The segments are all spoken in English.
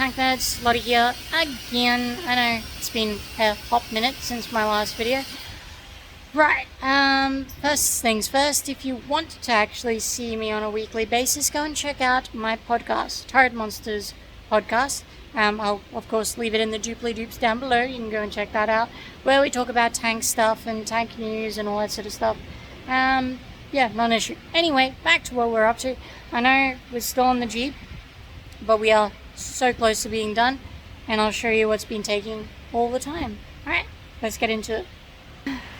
tank nerds, Lottie here again. I know it's been a hot minute since my last video. Right, first things first, if you want to actually see me on a weekly basis, go and check out my podcast, Turret Monsters Podcast. I'll of course leave it in the dooply doops down below. You can go and check that out, where we talk about tank stuff and tank news and all that sort of stuff. Yeah, not an issue. Anyway, back to what we're up to. I know we're still on the Jeep, but we are so close to being done, and I'll show you what's been taking all the time. Alright, let's get into it.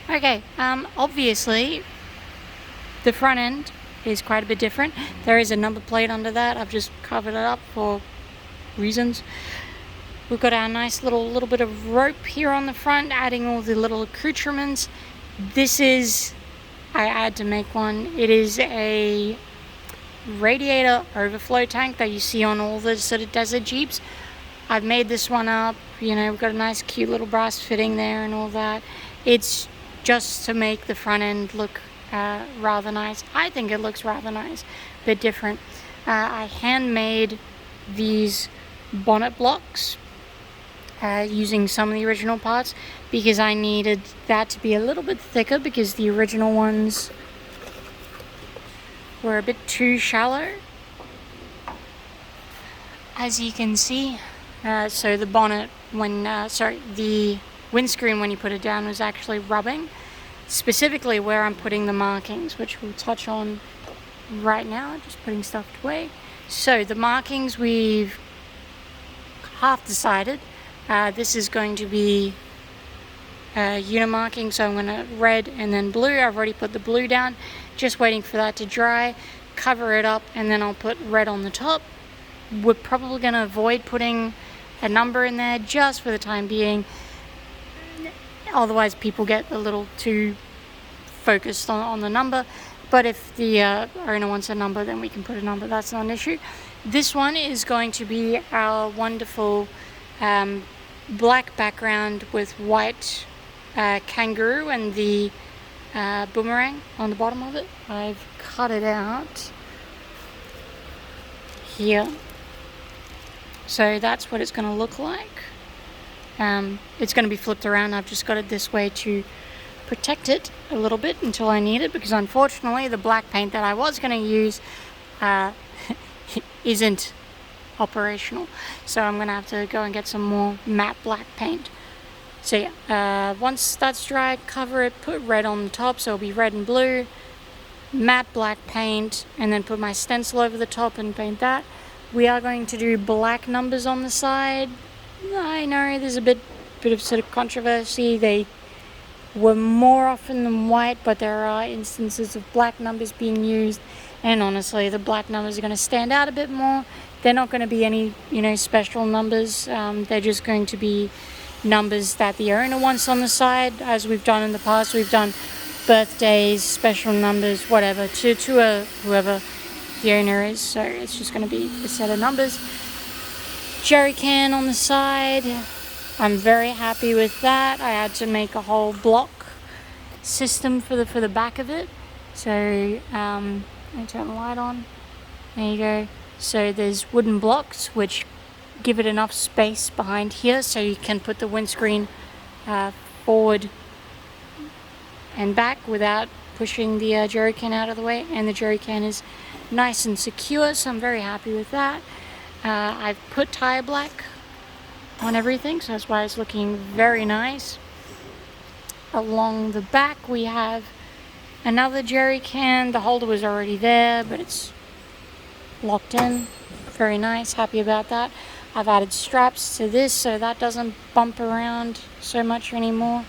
Okay, obviously the front end is quite a bit different. There is a number plate under that. I've just covered it up for reasons. We've got our nice little bit of rope here on the front, adding all the little accoutrements. This is, I had to make one. It is a radiator overflow tank that you see on all the sort of desert Jeeps. I've made this one up. You know, we've got a nice cute little brass fitting there and all that. It's just to make the front end look rather nice. I think it looks rather nice, a bit different. I handmade these bonnet blocks using some of the original parts because I needed that to be a little bit thicker because the original ones were a bit too shallow, as you can see. So the bonnet, the windscreen when you put it down was actually rubbing, specifically where I'm putting the markings, which we'll touch on right now, just putting stuff away. So the markings, we've half decided. This is going to be unimarking, so I'm going to red and then blue. I've already put the blue down, just waiting for that to dry, cover it up, and then I'll put red on the top. We're probably going to avoid putting a number in there just for the time being, otherwise people get a little too focused on the number. But if the owner wants a number, then we can put a number. That's not an issue. This one is going to be our wonderful black background with white kangaroo and the boomerang on the bottom of it. I've cut it out here. So that's what it's going to look like. It's going to be flipped around. I've just got it this way to protect it a little bit until I need it, because unfortunately the black paint that I was going to use isn't operational, so I'm going to have to go and get some more matte black paint. So yeah, once that's dry, cover it, put red on the top, so it'll be red and blue, matte black paint, and then put my stencil over the top and paint that. We are going to do black numbers on the side. I know there's a bit of sort of controversy. They were more often than white, but there are instances of black numbers being used, and honestly the black numbers are going to stand out a bit more. They're not going to be any, special numbers. They're just going to be numbers that the owner wants on the side, as we've done in the past. We've done birthdays, special numbers, whatever, to whoever the owner is. So it's just going to be a set of numbers. Jerry can on the side. I'm very happy with that. I had to make a whole block system for the back of it. So let me turn the light on. There you go. So there's wooden blocks which give it enough space behind here so you can put the windscreen forward and back without pushing the jerry can out of the way, and the jerry can is nice and secure, so I'm very happy with that. I've put tire black on everything, so that's why it's looking very nice. Along the back we have another jerry can. The holder was already there, but it's locked in. Very nice, happy about that. I've added straps to this so that doesn't bump around so much anymore.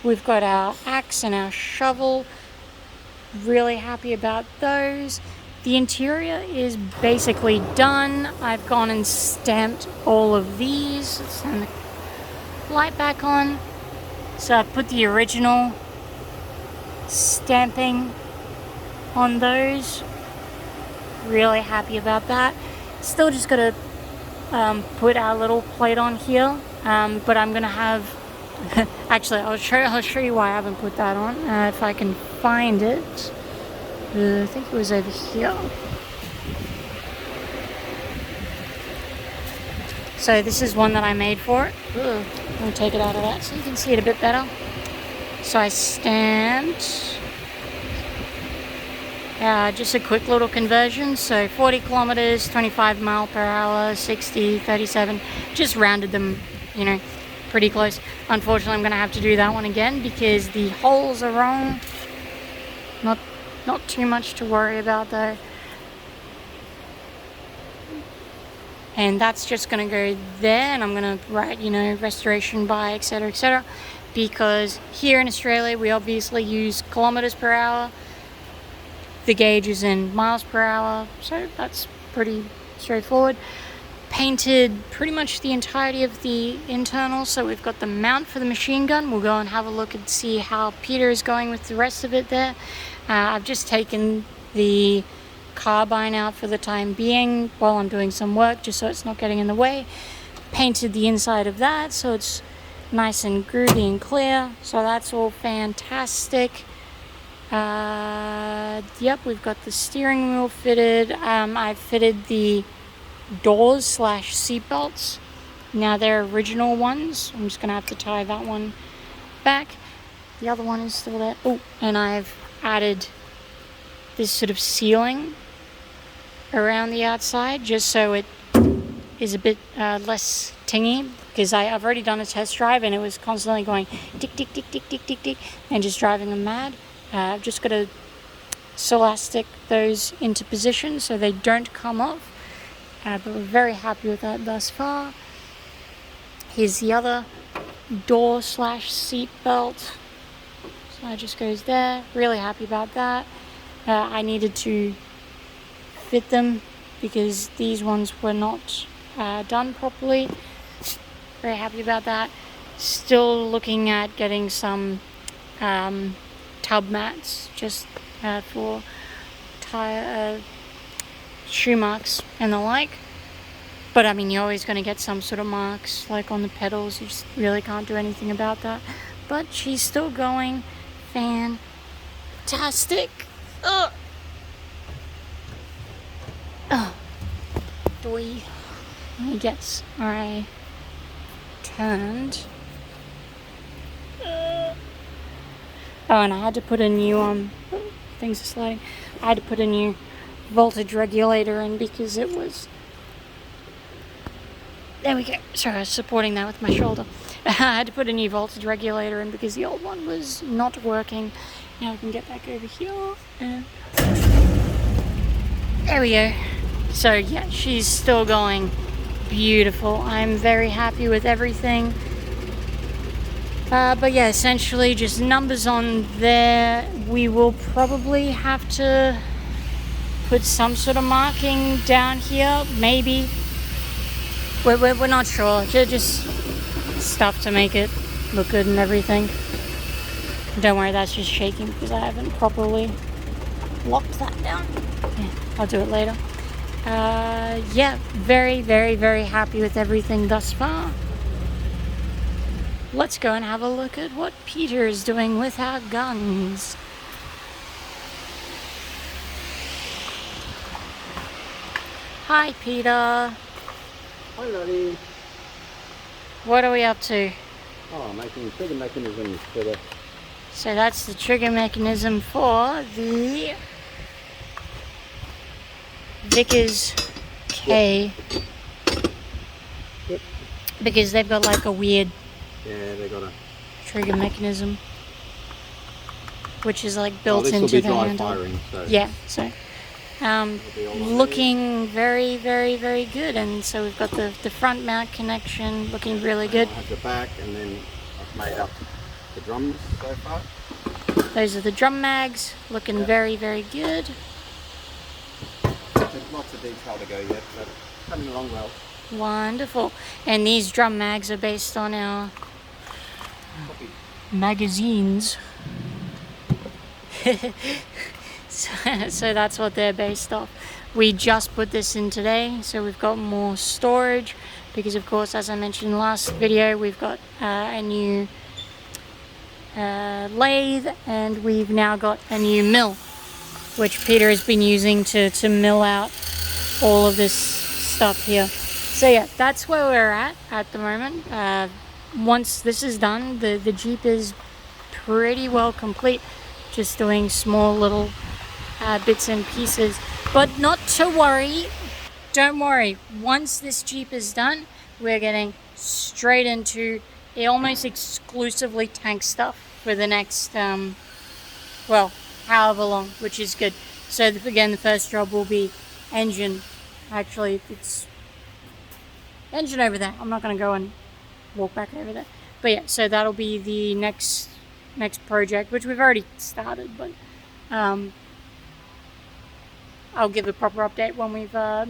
We've got our axe and our shovel. Really happy about those. The interior is basically done. I've gone and stamped all of these. Let's turn the light back on. So I put the original stamping on those. Really happy about that. Still just got to put our little plate on here, but I'm gonna have actually I'll show you why I haven't put that on, if I can find it. I think it was over here. So this is one that I made for it. Let me take it out of that so you can see it a bit better. So I stamped just a quick little conversion. So 40 kilometers, 25 mile per hour, 60, 37. Just rounded them, you know, pretty close. Unfortunately, I'm going to have to do that one again because the holes are wrong. Not too much to worry about though. And that's just going to go there, and I'm going to write, you know, restoration by, etc., etc. Because here in Australia, we obviously use kilometers per hour. The gauge is in miles per hour, so that's pretty straightforward. Painted pretty much the entirety of the internal, so we've got the mount for the machine gun. We'll go and have a look and see how Peter is going with the rest of it there. I've just taken the carbine out for the time being while I'm doing some work, just so it's not getting in the way. Painted the inside of that so it's nice and groovy and clear, so that's all fantastic. Yep, we've got the steering wheel fitted. I've fitted the doors / seat belts. Now they're original ones. I'm just gonna have to tie that one back. The other one is still there. Oh, and I've added this sort of ceiling around the outside just so it is a bit less tingy, because I've already done a test drive and it was constantly going tick tick tick tick tick tick tick and just driving them mad. I've just got to elastic those into position so they don't come off, but we're very happy with that thus far. Here's the other door / seat belt, so that just goes there. Really happy about that. I needed to fit them because these ones were not done properly. Very happy about that. Still looking at getting some tub mats just for tire shoe marks and the like. But I mean, you're always going to get some sort of marks like on the pedals. You just really can't do anything about that. But she's still going fantastic. Oh, doy. I guess I turned. Oh, and I had to put a new things are sliding. I had to put a new voltage regulator in because it was. There we go. Sorry, I was supporting that with my shoulder. I had to put a new voltage regulator in because the old one was not working. Now we can get back over here. And there we go. So yeah, she's still going beautiful. I'm very happy with everything. But yeah, essentially just numbers on there. We will probably have to put some sort of marking down here, maybe. We're not sure. Just stuff to make it look good and everything. Don't worry, that's just shaking because I haven't properly locked that down. Yeah, I'll do it later. Yeah, very, very, very happy with everything thus far. Let's go and have a look at what Peter is doing with our guns. Hi, Peter. Hi, Lottie. What are we up to? Oh, making trigger mechanisms for the... So that's the trigger mechanism for the Vickers K. Yep. Because they've got like a weird they got a trigger mechanism, which is like built into the the handle. firing, so Yeah, so looking very, very, very good. And so we've got the front mount connection looking really good. I have the back, and then I've made up the drums so far. Those are the drum mags, looking very, very good. There's lots of detail to go yet, but coming along well. Wonderful. And these drum mags are based on our magazines. So that's what they're based off. We just put this in today, so we've got more storage because, of course, as I mentioned in the last video, we've got a new lathe, and we've now got a new mill, which Peter has been using to mill out all of this stuff here. So yeah, that's where we're at the moment. Once this is done, the Jeep is pretty well complete. Just doing small little bits and pieces, but not to worry. Don't worry. Once this Jeep is done, we're getting straight into almost exclusively tank stuff for the next, well, however long, which is good. So again, the first job will be engine. Actually, it's engine over there. I'm not going to go and walk back over there. But yeah, so that'll be the next project, which we've already started, but I'll give a proper update when we've got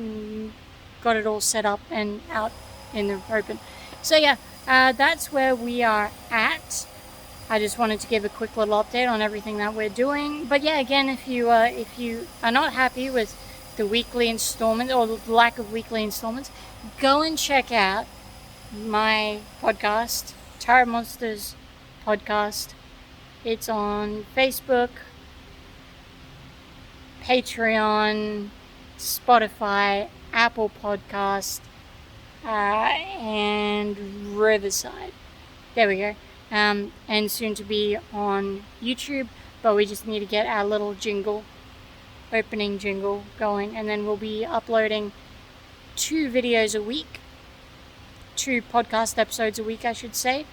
it all set up and out in the open. So yeah, that's where we are at. I just wanted to give a quick little update on everything that we're doing. But yeah, again, if you are not happy with the weekly installment or the lack of weekly installments, go and check out my podcast, Tire Monsters Podcast. It's on Facebook, Patreon, Spotify, Apple Podcast, and Riverside. There we go. And soon to be on YouTube, but we just need to get our little opening jingle going, and then we'll be uploading 2 videos a week, 2 podcast episodes a week, I should say,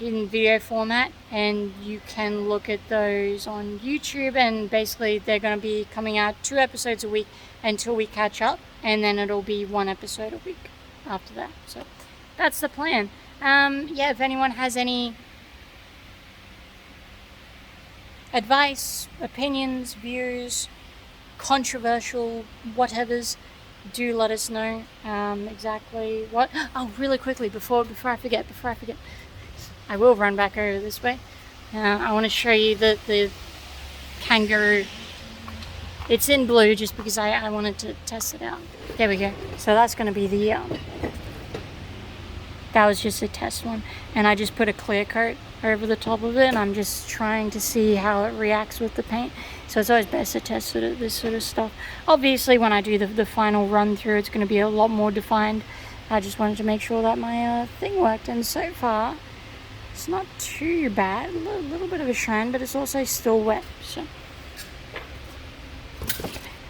in video format, and you can look at those on YouTube, and basically they're going to be coming out 2 episodes a week until we catch up, and then it'll be 1 episode a week after that. So that's the plan. Yeah, if anyone has any advice, opinions, views, controversial whatevers, do let us know exactly what. Oh, really quickly, before I forget, I will run back over this way. I want to show you the kangaroo. It's in blue just because I wanted to test it out. There we go. So that's going to be the that was just a test one, and I just put a clear coat over the top of it, and I'm just trying to see how it reacts with the paint. So it's always best to test this sort of stuff. Obviously, when I do the final run through, it's going to be a lot more defined. I just wanted to make sure that my thing worked, and so far it's not too bad. A little bit of a shine, but it's also still wet. So,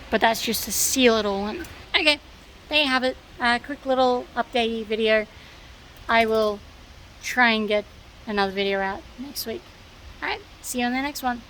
but that's just to seal it all in. Okay, there you have it. Quick little update video. I will try and get another video out next week. Alright, see you on the next one.